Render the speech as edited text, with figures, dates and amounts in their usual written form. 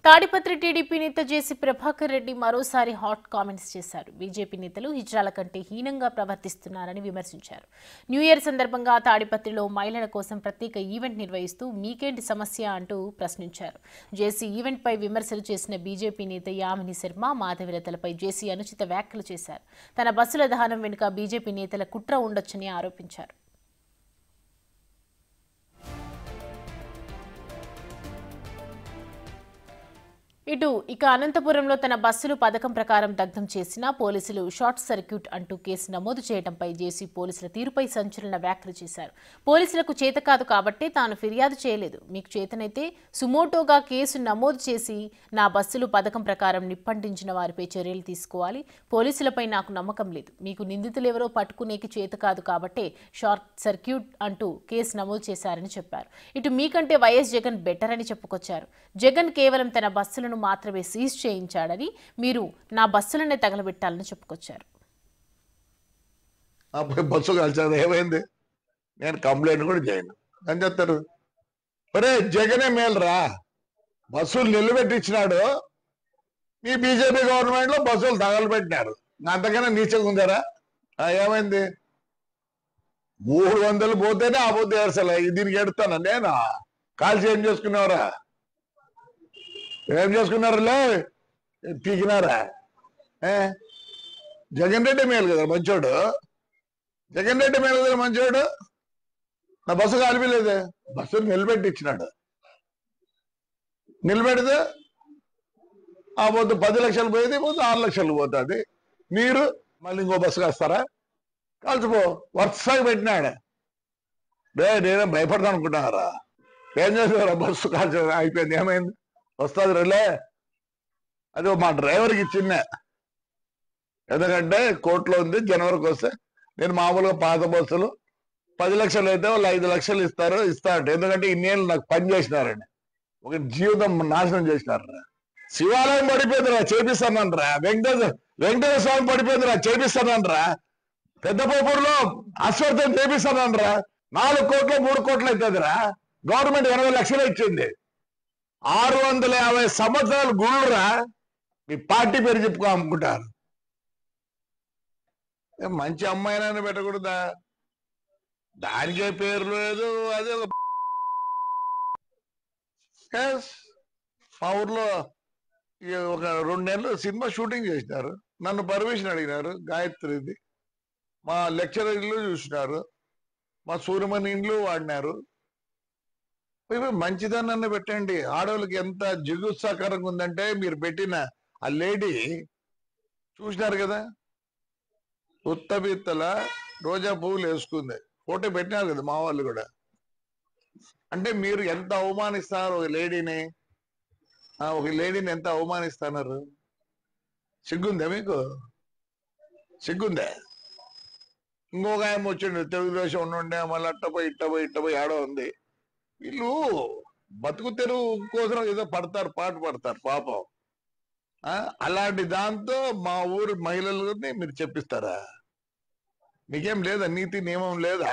Tadipatri TDP నేత జేసీ ప్రభాకర్ రెడ్డి మరోసారి hot comments చేశారు. బీజేపీ నేతలు హిజ్రాల కంటే హీనంగా ప్రవర్తిస్తున్నారని విమర్శించారు. న్యూ ఇయర్ సందర్భంగా తాడిపత్రిలో మహిళల కోసం ప్రత్యేక ఈవెంట్ నిర్వహిస్తూ మీకేంటి సమస్య అంటూ ప్రశ్నించారు. జేసీ ఈవెంట్పై విమర్శలు చేసిన బీజేపీ నేత యామిని శర్మ మాధవిలతలపై జేసీ అనుచిత వ్యాఖ్యలు చేశారు. తన బస్సుల దహనం వెనుక బీజేపీ నేతల కుట్ర ఉండొచ్చని ఆరోపించారు. ఇక అనంతపురంలో తన బస్సులు పథకం ప్రకారం దగ్ధం చేసిన పోలీసులు షార్ట్ సర్క్యూట్ అంటూ కేసు నమోదు చేయడంపై జేసీ పోలీసుల తీరుపై సంచలన వ్యాఖ్యలు చేశారు. పోలీసులకు చేత కాదు కాబట్టి తాను ఫిర్యాదు చేయలేదు. మీకు చేతనైతే సుమోటోగా కేసు నమోదు చేసి నా బస్సులు పథకం ప్రకారం నిప్పంటించిన వారిపై చర్యలు తీసుకోవాలి. పోలీసులపై నాకు నమ్మకం లేదు. మీకు నిందితులెవరో పట్టుకునేకి చేత కాదు కాబట్టే షార్ట్ సర్క్యూట్ అంటూ కేసు నమోదు చేశారని చెప్పారు. మీకంటే వైఎస్ జగన్ బెటర్ అని చెప్పుకొచ్చారు. జగన్ కేవలం తన బస్సులను మాత్రమే సీజ్ చేయించాడని, మీరు నా బస్సులనే తగలబెట్టాలని చెప్పుకొచ్చారు. బస్సు కలిసారు ఏమైంది, నేను కంప్లైంట్ కూడా చేయను అని చెప్తారు. ఒరే జగనే మేలురా, బస్సులు నిలబెట్టించినాడు. ఈ బీజేపీ గవర్నమెంట్ లో బస్సులు తగలబెట్టినారు. అంతకన్నా నీచంగా ఉందారా? ఏమైంది? 300 పోతేనే ఆ పొద్దు ఏర్సలే. దీనికి ఎడుతాను నేను. కాల్చి ఏం చేసుకున్నావురా? ఏం చేసుకున్నారులే, పీకినారా? జగన్ రెడ్డి మేలు కదా మంచోడు. జగన్ రెడ్డి మేలు కదా మంచోడు. నా బస్సు కాలిపోలేదే, బస్సు నిలబెట్టి ఇచ్చినాడు. నిలబెడితే ఆ పొద్దు 10 లక్షలు పోయేది, పొద్దు 6 లక్షలు పోతుంది. మీరు మళ్ళీ ఇంకో బస్సు కాస్తారా? కాల్చిపో. వరుసగా పెట్టినాడు. నేనే భయపడతాను అనుకుంటున్నారా? ఏం చేస్తారా? బస్సు కాల్చ అయిపోయింది. ఏమైంది? వస్తుంది రిలే. అది మా డ్రైవర్కి ఇచ్చిందే. ఎందుకంటే కోర్టులో ఉంది, జనవరికి వస్తే నేను మామూలుగా పాత బస్సులు 10 లక్షలు అయితే వాళ్ళు 5 లక్షలు ఇస్తారంట. ఎందుకంటే ఇన్నేళ్ళు నాకు పని చేసినారండి. ఒక జీవితం నాశనం చేసినారా. శివాలయం పడిపోయిందిరా, చేపిస్తానంటరా. వెంకటేశ్వర స్వామి పడిపోయిందిరా, చేపిస్తానంటరా. పెద్దపోపూరులో అశ్వర్థం చేపిస్తానంటరా. 4 కోట్లు 3 కోట్లు అవుతుందిరా. గవర్నమెంట్ 80 లక్షలు ఇచ్చింది. 650 సంవత్సరాలు గుళ్ళురా. మీ పార్టీ పేరు చెప్పుకో అమ్ముకుంటారు. మంచి అమ్మాయినని పెట్టకూడదా? దానికే పేరు లేదు. అదే మా ఊర్లో ఒక 2 నెలలు సినిమా షూటింగ్ చేసినారు. నన్ను పర్మిషన్ అడిగినారు. గాయత్రిది మా లెక్చరర్ ఇల్లు చూసినారు. మా సూర్యమణి ఇండ్లు వాడినారు. మంచిదన్న పెట్టండి. ఆడవాళ్ళకి ఎంత జిగుత్సాకరంగా ఉందంటే, మీరు పెట్టిన ఆ లేడీ చూసినారు కదా, ఉత్తబిత్తల రోజా పువ్వులు వేసుకుంది. ఫోటో పెట్టినారు కదా మా వాళ్ళు కూడా. అంటే మీరు ఎంత అవమానిస్తారు ఒక లేడీని ఎంత అవమానిస్తున్నారు? సిగ్గుందా మీకు? సిగ్గుందా? ఇంకొక ఆయన వచ్చిండు, తెలుగుదేశం ఉండే, మళ్ళీ ఇట్టపోయి ఆడో ఉంది. వీళ్ళు బతుకు తెరువు కోసం ఏదో పాట పడతారు పాపం. అలాంటి దాంతో మా ఊరు మహిళలని మీరు చెప్పిస్తారా? మీకేం లేదా? నీతి నియమం లేదా?